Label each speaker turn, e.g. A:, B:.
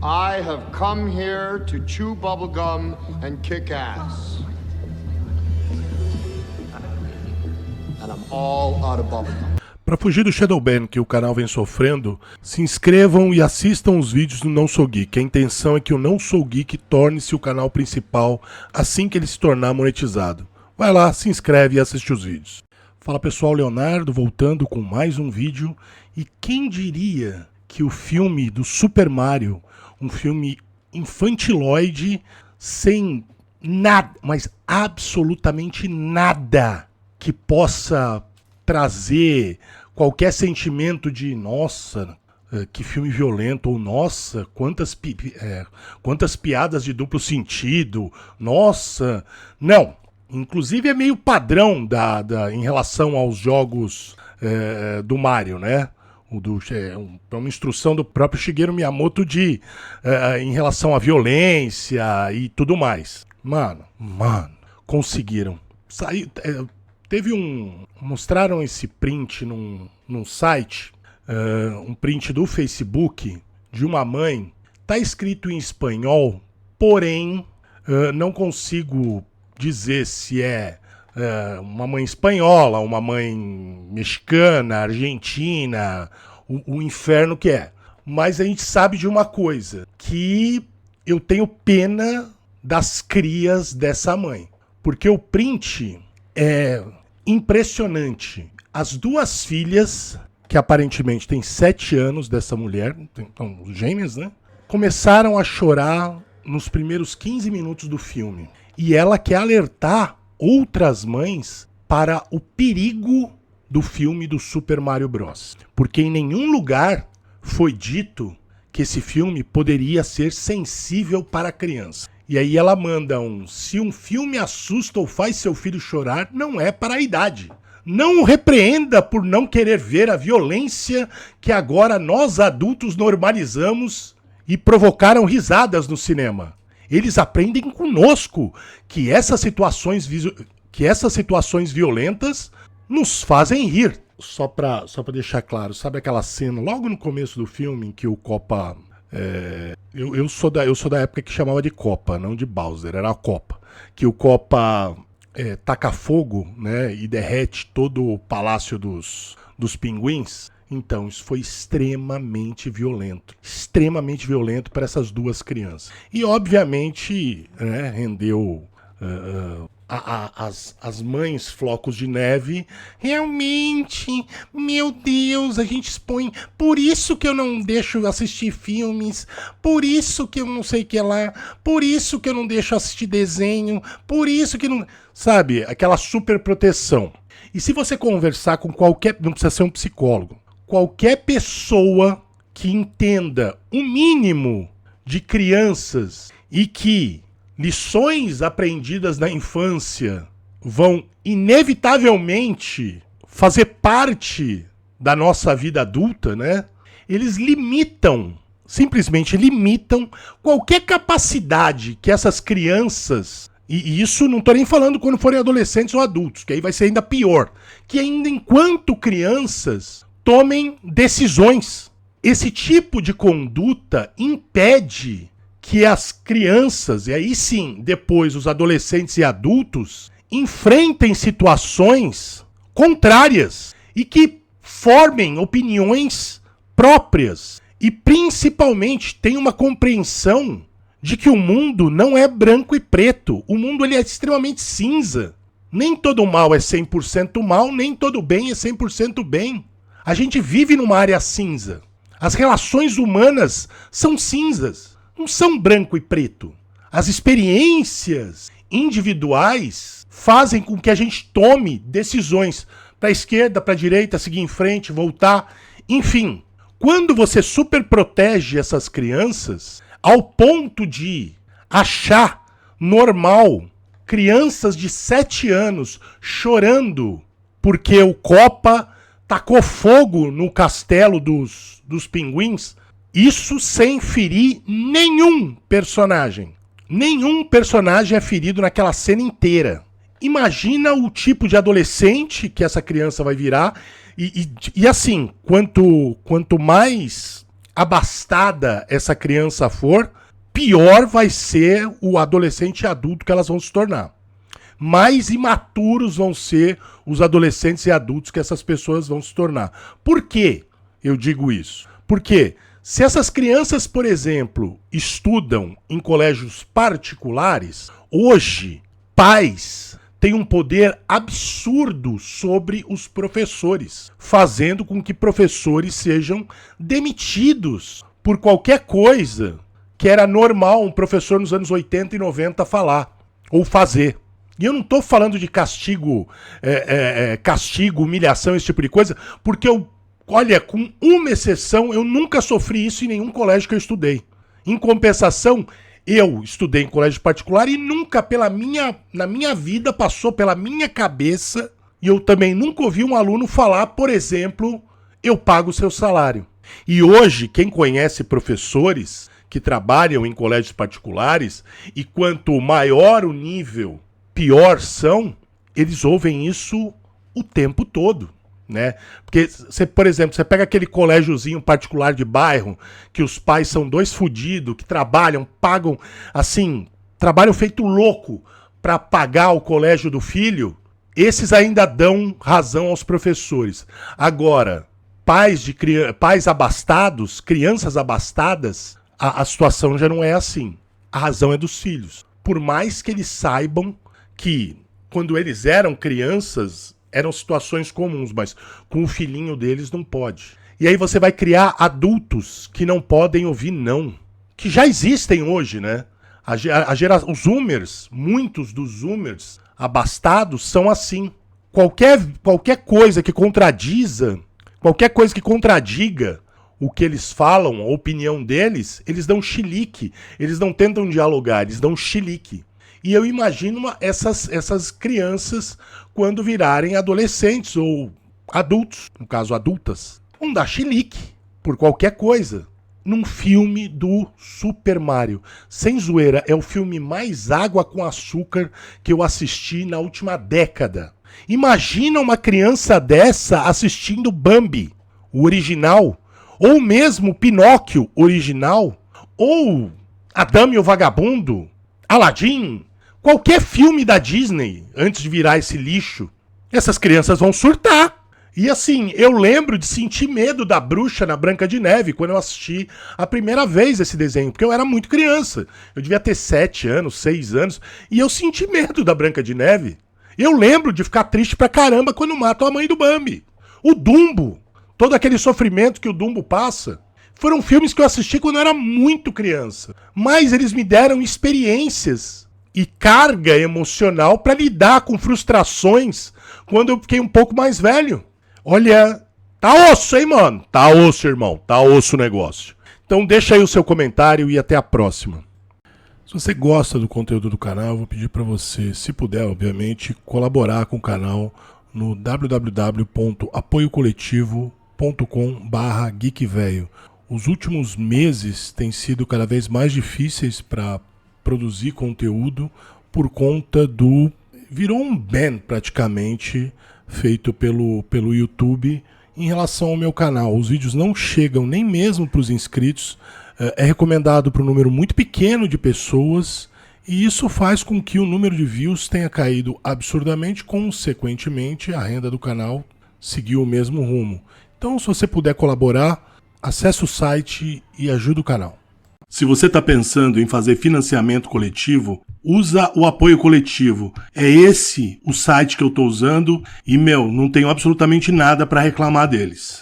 A: I have come here to chew bubblegum and kick ass. And I'm all out of bubblegum.
B: Para fugir do Shadowban que o canal vem sofrendo, se inscrevam e assistam os vídeos do Não Sou Geek. A intenção é que o Não Sou Geek torne-se o canal principal assim que ele se tornar monetizado. Vai lá, se inscreve e assiste os vídeos. Fala pessoal, Leonardo voltando com mais um vídeo. E quem diria que o filme do Super Mario, um filme infantiloide, sem nada, mas absolutamente nada que possa trazer qualquer sentimento de nossa, que filme violento, ou nossa, quantas piadas de duplo sentido, nossa, não. Inclusive é meio padrão em relação aos jogos do Mario, né? É uma instrução do próprio Shigeru Miyamoto em relação à violência e tudo mais. Mano, conseguiram. Mostraram esse print num site, um print do Facebook de uma mãe. Tá escrito em espanhol, porém não consigo dizer se é uma mãe espanhola, uma mãe mexicana, argentina, o inferno que é. Mas a gente sabe de uma coisa, que eu tenho pena das crias dessa mãe. Porque o print é impressionante. As duas filhas, que aparentemente têm 7 anos dessa mulher, então, gêmeas, né? Começaram a chorar nos primeiros 15 minutos do filme. E ela quer alertar outras mães para o perigo do filme do Super Mario Bros. Porque em nenhum lugar foi dito que esse filme poderia ser sensível para criança. E aí ela manda se um filme assusta ou faz seu filho chorar, não é para a idade. Não o repreenda por não querer ver a violência que agora nós adultos normalizamos e provocaram risadas no cinema. Eles aprendem conosco que essas situações violentas nos fazem rir. Só pra deixar claro, sabe aquela cena logo no começo do filme em que o Koopa... Eu sou da época que chamava de Koopa, não de Bowser, era a Koopa. Que o Koopa taca fogo, né, e derrete todo o palácio dos pinguins. Então, isso foi extremamente violento para essas duas crianças. E, obviamente, rendeu as mães flocos de neve. Realmente, meu Deus, a gente expõe. Por isso que eu não deixo assistir filmes, por isso que eu não sei o que lá, por isso que eu não deixo assistir desenho, por isso que não... Sabe, aquela super proteção. E se você conversar com qualquer... Não precisa ser um psicólogo. Qualquer pessoa que entenda o mínimo de crianças e que lições aprendidas na infância vão inevitavelmente fazer parte da nossa vida adulta, né? Eles simplesmente limitam qualquer capacidade que essas crianças, e isso não estou nem falando quando forem adolescentes ou adultos, que aí vai ser ainda pior, que ainda enquanto crianças tomem decisões. Esse tipo de conduta impede que as crianças, e aí sim, depois os adolescentes e adultos, enfrentem situações contrárias e que formem opiniões próprias e principalmente tenham uma compreensão de que o mundo não é branco e preto. O mundo ele é extremamente cinza. Nem todo mal é 100% mal, nem todo bem é 100% bem. A gente vive numa área cinza. As relações humanas são cinzas, não são branco e preto. As experiências individuais fazem com que a gente tome decisões para a esquerda, para a direita, seguir em frente, voltar. Enfim, quando você super protege essas crianças, ao ponto de achar normal crianças de 7 anos chorando porque o Koopa tacou fogo no castelo dos pinguins, isso sem ferir nenhum personagem. Nenhum personagem é ferido naquela cena inteira. Imagina o tipo de adolescente que essa criança vai virar. E assim, quanto mais abastada essa criança for, pior vai ser o adolescente e adulto que elas vão se tornar. Mais imaturos vão ser os adolescentes e adultos que essas pessoas vão se tornar. Por que eu digo isso? Porque se essas crianças, por exemplo, estudam em colégios particulares, hoje, pais têm um poder absurdo sobre os professores, fazendo com que professores sejam demitidos por qualquer coisa que era normal um professor nos anos 80 e 90 falar ou fazer. E eu não estou falando de castigo, humilhação, esse tipo de coisa, porque olha, com uma exceção, eu nunca sofri isso em nenhum colégio que eu estudei. Em compensação, eu estudei em colégio particular e nunca na minha vida passou pela minha cabeça, e eu também nunca ouvi um aluno falar, por exemplo, eu pago o seu salário. E hoje, quem conhece professores que trabalham em colégios particulares, e quanto maior o nível, pior são, eles ouvem isso o tempo todo, né? Porque, por exemplo, você pega aquele colégiozinho particular de bairro, que os pais são dois fudidos, que trabalham, pagam, assim, trabalham feito louco para pagar o colégio do filho, esses ainda dão razão aos professores. Agora, pais abastados, crianças abastadas, a situação já não é assim. A razão é dos filhos. Por mais que eles saibam que, quando eles eram crianças, eram situações comuns, mas com o filhinho deles não pode. E aí você vai criar adultos que não podem ouvir não. Que já existem hoje, né? Os zoomers, muitos dos zoomers abastados são assim. Qualquer coisa que contradiga o que eles falam, a opinião deles, eles dão chilique. Eles não tentam dialogar, eles dão chilique. E eu imagino essas crianças quando virarem adolescentes ou adultos, no caso adultas, vão dar chilique por qualquer coisa. Num filme do Super Mario. Sem zoeira, é o filme mais água com açúcar que eu assisti na última década. Imagina uma criança dessa assistindo Bambi, o original, ou mesmo Pinóquio original, ou A Dama e o Vagabundo, Aladdin, qualquer filme da Disney, antes de virar esse lixo, essas crianças vão surtar. E assim, eu lembro de sentir medo da bruxa na Branca de Neve quando eu assisti a primeira vez esse desenho, porque eu era muito criança. Eu devia ter 7 anos, 6 anos, e eu senti medo da Branca de Neve. Eu lembro de ficar triste pra caramba quando matam a mãe do Bambi. O Dumbo, todo aquele sofrimento que o Dumbo passa, foram filmes que eu assisti quando eu era muito criança. Mas eles me deram experiências e carga emocional pra lidar com frustrações quando eu fiquei um pouco mais velho. Olha, tá osso, hein, mano? Tá osso, irmão. Tá osso o negócio. Então deixa aí o seu comentário e até a próxima. Se você gosta do conteúdo do canal, eu vou pedir para você, se puder, obviamente, colaborar com o canal no www.apoiocoletivo.com/geekvelho. Os últimos meses têm sido cada vez mais difíceis para produzir conteúdo por conta do... Virou um ban praticamente feito pelo YouTube em relação ao meu canal. Os vídeos não chegam nem mesmo para os inscritos. É recomendado para um número muito pequeno de pessoas e isso faz com que o número de views tenha caído absurdamente, consequentemente a renda do canal seguiu o mesmo rumo. Então, se você puder colaborar, acesse o site e ajude o canal. Se você está pensando em fazer financiamento coletivo, usa o Apoio Coletivo. É esse o site que eu estou usando e, não tenho absolutamente nada para reclamar deles.